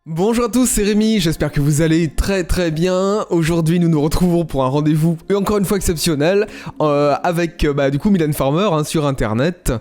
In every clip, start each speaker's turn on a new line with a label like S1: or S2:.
S1: Bonjour à tous, c'est Rémi, j'espère que vous allez très bien. Aujourd'hui nous nous retrouvons pour un rendez-vous encore une fois exceptionnel avec du coup Mylène Farmer sur internet.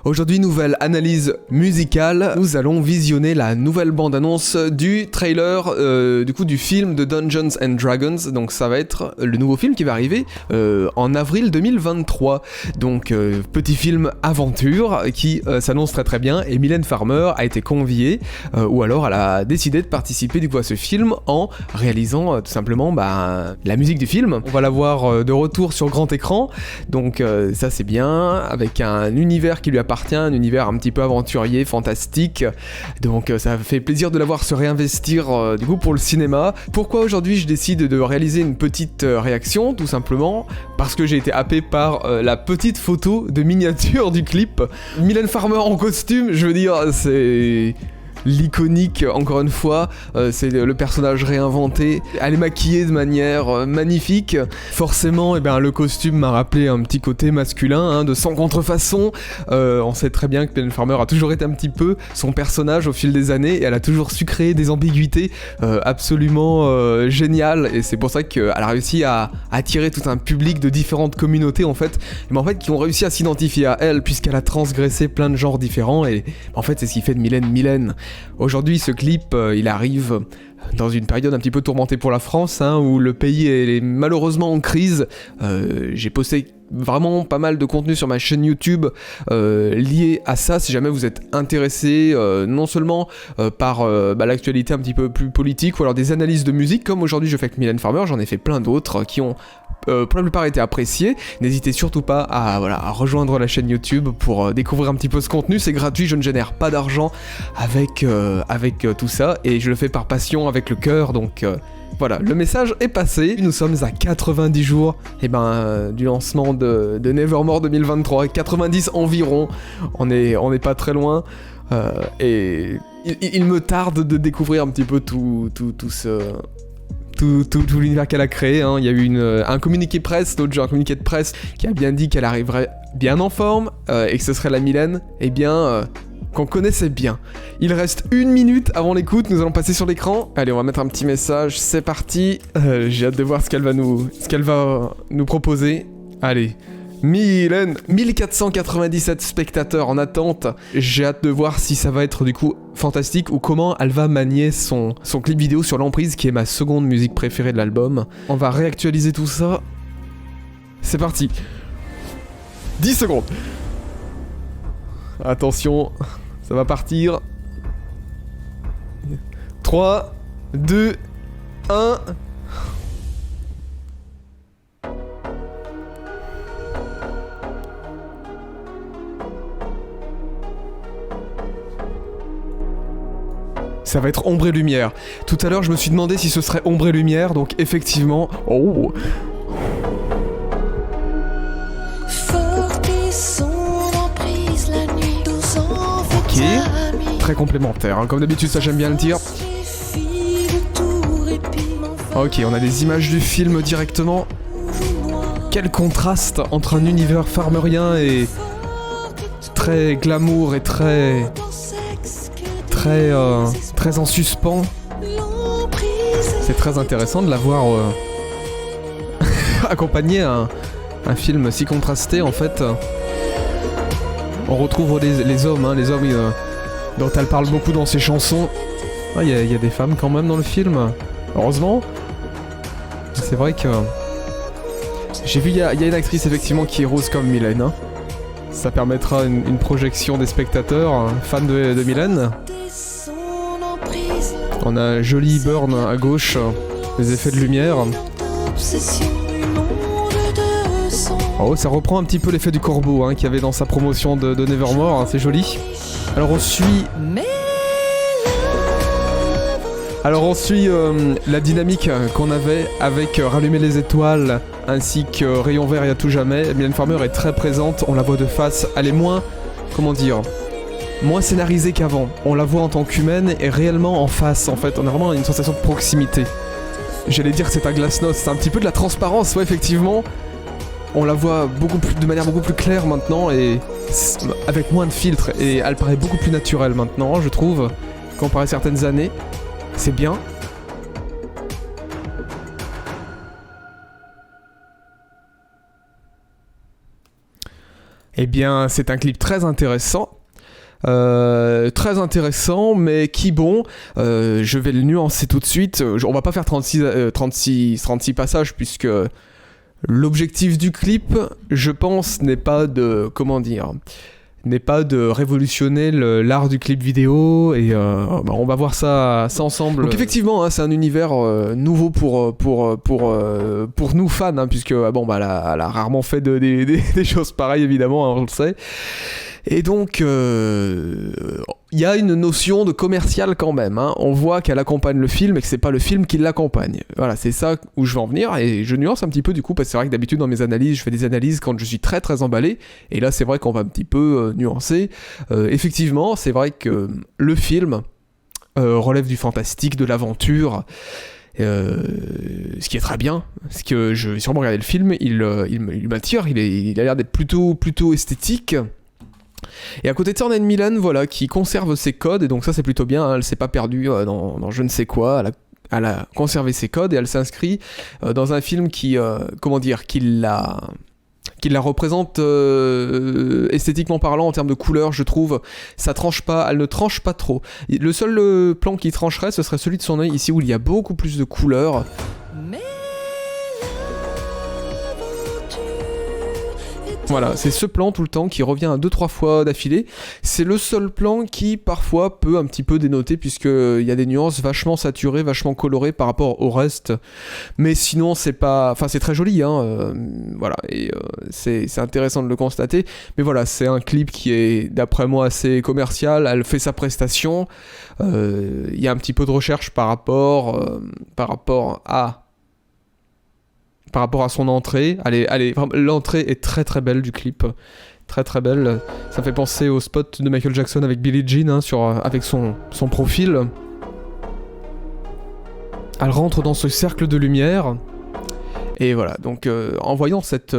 S1: Aujourd'hui nouvelle analyse musicale, nous allons visionner la nouvelle bande-annonce du trailer du film de Dungeons and Dragons. Donc ça va être le nouveau film qui va arriver en avril 2023. Donc petit film aventure qui s'annonce très bien et Mylène Farmer a été conviée ou alors elle a décidé de participer du coup à ce film en réalisant tout simplement la musique du film. On va la voir de retour sur grand écran, donc ça c'est bien, avec un univers qui lui appartient, un univers un petit peu aventurier, fantastique, donc ça fait plaisir de la voir se réinvestir du coup pour le cinéma. Pourquoi aujourd'hui je décide de réaliser une petite réaction? Tout simplement parce que j'ai été happé par la petite photo de miniature du clip. Mylène Farmer en costume, je veux dire, c'est l'iconique, encore une fois, c'est le personnage réinventé. Elle est maquillée de manière magnifique. Forcément, le costume m'a rappelé un petit côté masculin, de sans contrefaçon. On sait très bien que Mylène Farmer a toujours été un petit peu son personnage au fil des années, et elle a toujours su créer des ambiguïtés absolument géniales, et c'est pour ça qu'elle a réussi à attirer tout un public de différentes communautés qui ont réussi à s'identifier à elle, puisqu'elle a transgressé plein de genres différents, et en fait c'est ce qui fait de Mylène. Aujourd'hui, ce clip, il arrive dans une période un petit peu tourmentée pour la France, où le pays est malheureusement en crise. J'ai posté vraiment pas mal de contenu sur ma chaîne YouTube lié à ça, si jamais vous êtes intéressé non seulement par l'actualité un petit peu plus politique ou alors des analyses de musique, comme aujourd'hui je fais avec Mylène Farmer, j'en ai fait plein d'autres qui ont pour la plupart été appréciés. N'hésitez surtout pas à rejoindre la chaîne YouTube pour découvrir un petit peu ce contenu, c'est gratuit, je ne génère pas d'argent avec tout ça, et je le fais par passion, avec le cœur, donc voilà, le message est passé. Nous sommes à 90 jours du lancement de Nevermore 2023, 90 environ, on n'est pas très loin, et il me tarde de découvrir un petit peu tout l'univers qu'elle a créé. Il y a eu un communiqué presse, l'autre jour un communiqué de presse qui a bien dit qu'elle arriverait bien en forme et que ce serait la Mylène qu'on connaissait bien. Il reste 1 minute avant l'écoute, nous allons passer sur l'écran. Allez, on va mettre un petit message, c'est parti. J'ai hâte de voir ce qu'elle va nous proposer. Allez, Mylène, 1497 spectateurs en attente. J'ai hâte de voir si ça va être du coup fantastique ou comment elle va manier son clip vidéo sur l'emprise, qui est ma seconde musique préférée de l'album. On va réactualiser tout ça. C'est parti. 10 secondes. Attention, ça va partir. 3, 2, 1... Ça va être ombre et lumière. Tout à l'heure, je me suis demandé si ce serait ombre et lumière, donc effectivement... Oh. Ok, très complémentaire, comme d'habitude, ça j'aime bien le dire. Ok, on a des images du film directement. Quel contraste entre un univers farmerien et très glamour et très en suspens. C'est très intéressant de l'avoir accompagné à un film si contrasté en fait. On retrouve les hommes, les hommes dont elle parle beaucoup dans ses chansons. Il y a des femmes quand même dans le film, heureusement. C'est vrai que j'ai vu, il y a une actrice effectivement qui est rose comme Mylène. Ça permettra une projection des spectateurs fans de Mylène. On a un joli burn à gauche, les effets de lumière. Oh, ça reprend un petit peu l'effet du corbeau qu'il y avait dans sa promotion de Nevermore, c'est joli. Alors on suit la dynamique qu'on avait avec Rallumer les étoiles ainsi que Rayon vert et à tout jamais. Mylène Farmer est très présente, on la voit de face, elle est moins scénarisée qu'avant. On la voit en tant qu'humaine et réellement en face en fait, on a vraiment une sensation de proximité. J'allais dire que c'est un glasnost, c'est un petit peu de la transparence, ouais effectivement. On la voit de manière beaucoup plus claire maintenant et avec moins de filtres, et elle paraît beaucoup plus naturelle maintenant, je trouve, comparé à certaines années. C'est bien. Eh bien, c'est un clip très intéressant. Très intéressant, mais qui bon, je vais le nuancer tout de suite. On va pas faire 36 passages, puisque l'objectif du clip, je pense, n'est pas de révolutionner l'art du clip vidéo, et on va voir ça ensemble. Donc effectivement, hein, c'est un univers nouveau pour nous fans, hein, puisque elle a rarement fait des choses pareilles, évidemment, hein, on le sait. Et donc, il y a une notion de commercial quand même, hein. On voit qu'elle accompagne le film et que c'est pas le film qui l'accompagne. Voilà, c'est ça où je veux en venir, et je nuance un petit peu du coup, parce que c'est vrai que d'habitude dans mes analyses, je fais des analyses quand je suis très très emballé, et là c'est vrai qu'on va un petit peu nuancer. Effectivement, c'est vrai que le film relève du fantastique, de l'aventure, ce qui est très bien, parce que je vais sûrement regarder le film, il m'attire, il a l'air d'être plutôt esthétique. Et à côté de ça, on a une Mylène, voilà, qui conserve ses codes, et donc ça c'est plutôt bien, hein, elle s'est pas perdue dans je ne sais quoi, elle a conservé ses codes, et elle s'inscrit dans un film qui la représente esthétiquement parlant, en termes de couleurs, je trouve. Elle ne tranche pas trop. Le seul plan qui trancherait, ce serait celui de son œil, ici où il y a beaucoup plus de couleurs. Voilà, c'est ce plan tout le temps qui revient 2-3 fois d'affilée. C'est le seul plan qui parfois peut un petit peu dénoter, puisqu'il y a des nuances vachement saturées, vachement colorées par rapport au reste. Mais sinon, c'est très joli, hein, voilà, et c'est intéressant de le constater. Mais voilà, c'est un clip qui est, d'après moi, assez commercial. Elle fait sa prestation. Il y a un petit peu de recherche par rapport à son entrée. L'entrée est très très belle du clip. Très très belle. Ça fait penser au spot de Michael Jackson avec Billie Jean, hein, avec son profil. Elle rentre dans ce cercle de lumière. Et voilà, donc en voyant cette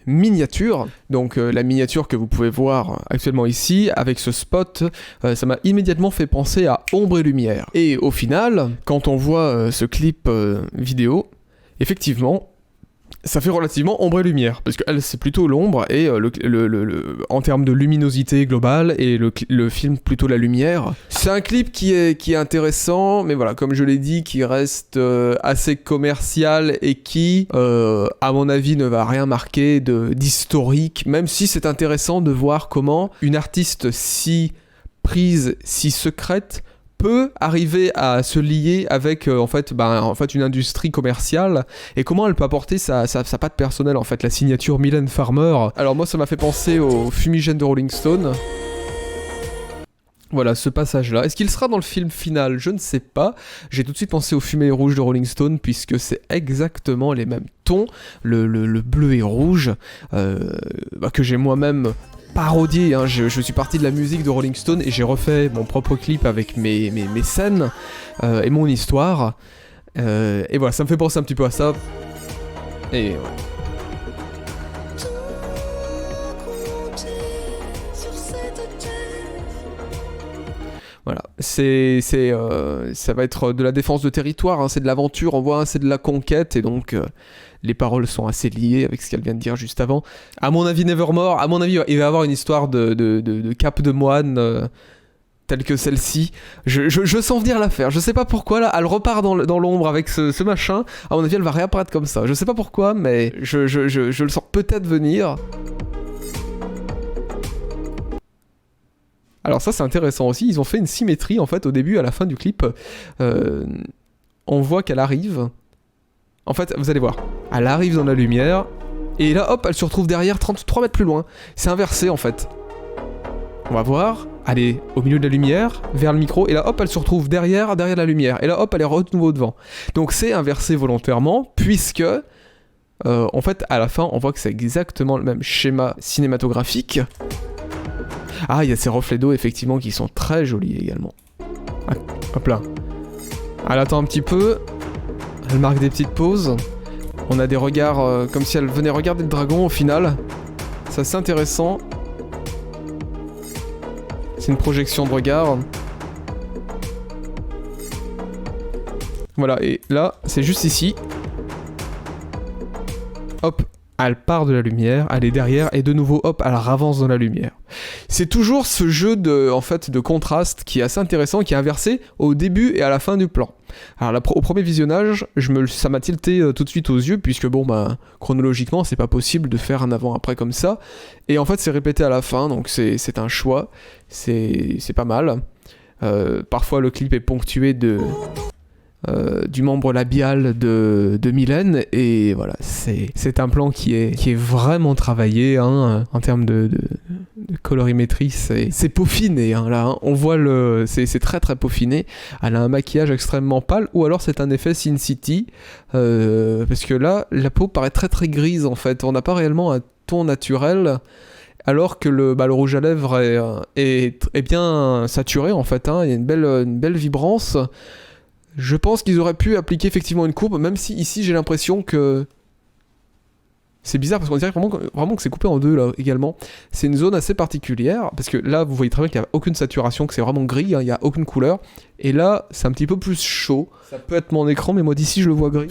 S1: miniature, donc la miniature que vous pouvez voir actuellement ici, avec ce spot, ça m'a immédiatement fait penser à Ombre et Lumière. Et au final, quand on voit ce clip vidéo, effectivement, ça fait relativement ombre et lumière, parce qu'elle c'est plutôt l'ombre, et en termes de luminosité globale, et le film plutôt la lumière. C'est un clip qui est intéressant, mais voilà, comme je l'ai dit, qui reste assez commercial, et qui, à mon avis, ne va rien marquer d'historique, même si c'est intéressant de voir comment une artiste si prise, si secrète, peut arriver à se lier avec une industrie commerciale, et comment elle peut apporter sa patte personnelle, en fait, la signature Mylène Farmer. Alors moi ça m'a fait penser au Fumigène de Rolling Stone. Voilà, ce passage-là. Est-ce qu'il sera dans le film final ? Je ne sais pas. J'ai tout de suite pensé au Fumée rouge de Rolling Stone, puisque c'est exactement les mêmes tons, le bleu et rouge, que j'ai moi-même parodié, hein. Je suis parti de la musique de Rolling Stone et j'ai refait mon propre clip avec mes scènes et mon histoire. Et voilà, ça me fait penser un petit peu à ça. Et ouais. Voilà, ça va être de la défense de territoire, hein, c'est de l'aventure, on voit, hein, c'est de la conquête, et donc les paroles sont assez liées avec ce qu'elle vient de dire juste avant. À mon avis, Nevermore, il va y avoir une histoire de cape de moine telle que celle-ci. Je sens venir l'affaire, je sais pas pourquoi, là, elle repart dans l'ombre avec ce machin, à mon avis, elle va réapparaître comme ça, je sais pas pourquoi, mais je le sens peut-être venir. Alors ça c'est intéressant aussi, ils ont fait une symétrie en fait au début, à la fin du clip. On voit qu'elle arrive. En fait, vous allez voir, elle arrive dans la lumière, et là hop, elle se retrouve derrière 33 mètres plus loin. C'est inversé en fait. On va voir, elle est au milieu de la lumière, vers le micro, et là hop, elle se retrouve derrière la lumière. Et là hop, elle est de nouveau devant. Donc c'est inversé volontairement, puisque en fait à la fin on voit que c'est exactement le même schéma cinématographique. Ah, il y a ces reflets d'eau, effectivement, qui sont très jolis également. Ah, hop là. Elle attend un petit peu. Elle marque des petites pauses. On a des regards comme si elle venait regarder le dragon, au final. C'est assez intéressant. C'est une projection de regard. Voilà, et là, c'est juste ici. Hop, elle part de la lumière, elle est derrière, et de nouveau, hop, elle ravance dans la lumière. C'est toujours ce jeu en fait, de contraste qui est assez intéressant, qui est inversé au début et à la fin du plan. Alors au premier visionnage, ça m'a tilté tout de suite aux yeux, puisque bon, bah, chronologiquement, c'est pas possible de faire un avant-après comme ça. Et en fait, c'est répété à la fin, donc c'est un choix, c'est pas mal. Parfois, le clip est ponctué du membre labial de Mylène, et voilà, c'est un plan qui est vraiment travaillé hein, en termes de colorimétrie, c'est peaufiné hein, là, hein. On voit c'est très très peaufiné. Elle a un maquillage extrêmement pâle, ou alors c'est un effet Sin City, parce que là la peau paraît très très grise en fait, on n'a pas réellement un ton naturel, alors que le rouge à lèvres est bien saturé en fait, hein. Il y a une belle vibrance. Je pense qu'ils auraient pu appliquer effectivement une courbe, même si ici j'ai l'impression que... C'est bizarre parce qu'on dirait vraiment que c'est coupé en deux là également. C'est une zone assez particulière, parce que là vous voyez très bien qu'il n'y a aucune saturation, que c'est vraiment gris, hein, il n'y a aucune couleur. Et là c'est un petit peu plus chaud. Ça peut être mon écran, mais moi d'ici je le vois gris.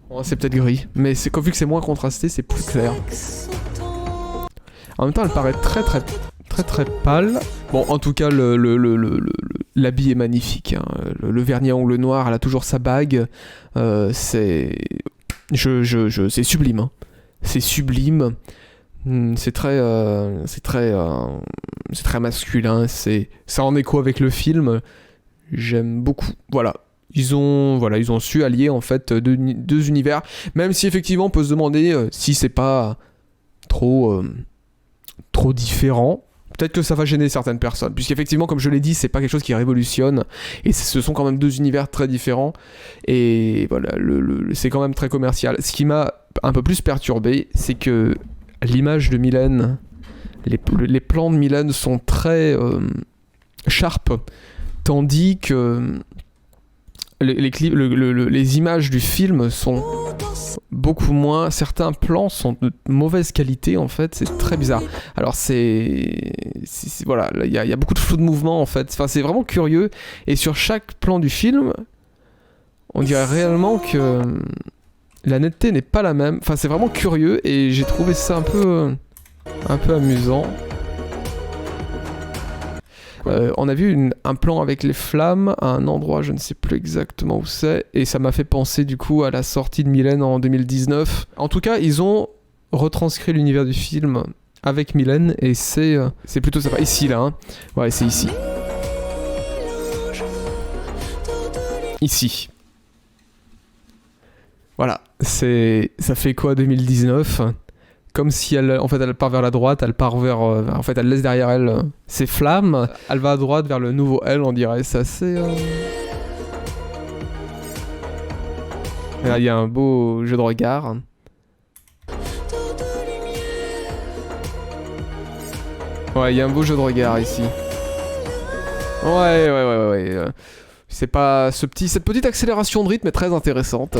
S1: Bon, c'est peut-être gris, mais vu que c'est moins contrasté, c'est plus clair. En même temps elle paraît très pâle. Bon, en tout cas, l'habit est magnifique. Hein. Le vernis à ongles noirs, elle a toujours sa bague. C'est sublime. Hein. C'est sublime. C'est très masculin. Ça en écho avec le film. J'aime beaucoup. Voilà. Ils ont su allier en fait deux univers. Même si effectivement, on peut se demander si c'est pas trop différent. Peut-être que ça va gêner certaines personnes, puisqu'effectivement, comme je l'ai dit, c'est pas quelque chose qui révolutionne, et ce sont quand même deux univers très différents, et voilà, c'est quand même très commercial. Ce qui m'a un peu plus perturbé, c'est que l'image de Mylène, les plans de Mylène sont très sharp, tandis que les images du film sont beaucoup moins. Certains plans sont de mauvaise qualité en fait, c'est très bizarre. Alors voilà, il y a beaucoup de flou de mouvement en fait. Enfin, c'est vraiment curieux, et sur chaque plan du film, on dirait réellement que la netteté n'est pas la même. Enfin, c'est vraiment curieux, et j'ai trouvé ça un peu amusant. On a vu un plan avec les flammes à un endroit, je ne sais plus exactement où c'est, et ça m'a fait penser du coup à la sortie de Mylène en 2019. En tout cas, ils ont retranscrit l'univers du film avec Mylène, et c'est plutôt sympa. Ici là, hein. Ouais, c'est ici. Ici. Voilà, ça fait quoi 2019 ? Comme si elle part vers la droite, elle part vers... en fait, elle laisse derrière elle ses flammes. Elle va à droite vers le nouveau elle, on dirait. C'est assez... Et là, il y a un beau jeu de regard. Ouais, il y a un beau jeu de regard ici. Ouais. C'est pas... Cette petite accélération de rythme est très intéressante.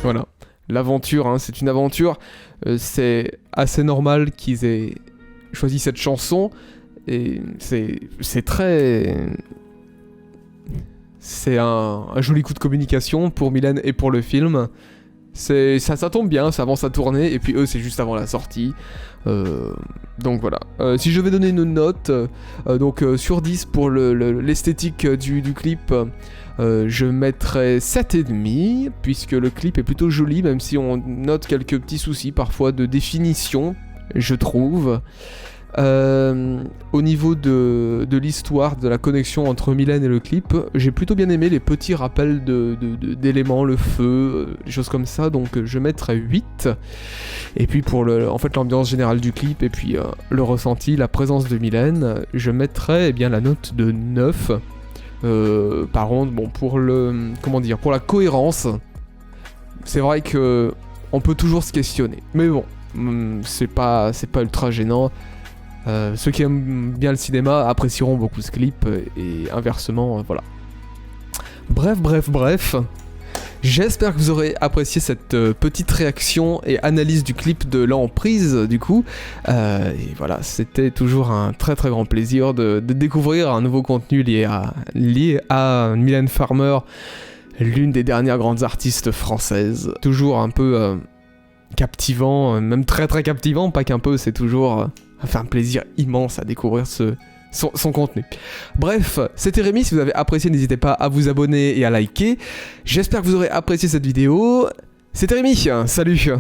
S1: Voilà, l'aventure, hein, c'est une aventure. C'est assez normal qu'ils aient choisi cette chanson, et c'est très... C'est un joli coup de communication pour Mylène et pour le film. Ça tombe bien, ça avance à tourner, et puis eux c'est juste avant la sortie. Donc voilà. Si je vais donner une note, sur 10 pour l'esthétique du clip, je mettrais 7,5, puisque le clip est plutôt joli, même si on note quelques petits soucis parfois de définition, je trouve. Au niveau de l'histoire, de la connexion entre Mylène et le clip, j'ai plutôt bien aimé les petits rappels d'éléments, le feu, des choses comme ça, donc je mettrais 8. Et puis pour l'ambiance générale du clip, et puis le ressenti, la présence de Mylène, je mettrais la note de 9. Par contre, bon, pour la cohérence, c'est vrai que on peut toujours se questionner, mais bon, c'est pas ultra gênant. Ceux qui aiment bien le cinéma apprécieront beaucoup ce clip, et inversement, voilà. Bref. J'espère que vous aurez apprécié cette petite réaction et analyse du clip de l'emprise du coup. Et voilà, c'était toujours un très très grand plaisir de découvrir un nouveau contenu lié à Mylène Farmer, l'une des dernières grandes artistes françaises. Toujours un peu captivant, même très très captivant, pas qu'un peu, c'est toujours un plaisir immense à découvrir son contenu. Bref, c'était Rémi, si vous avez apprécié, n'hésitez pas à vous abonner et à liker. J'espère que vous aurez apprécié cette vidéo. C'était Rémi, salut.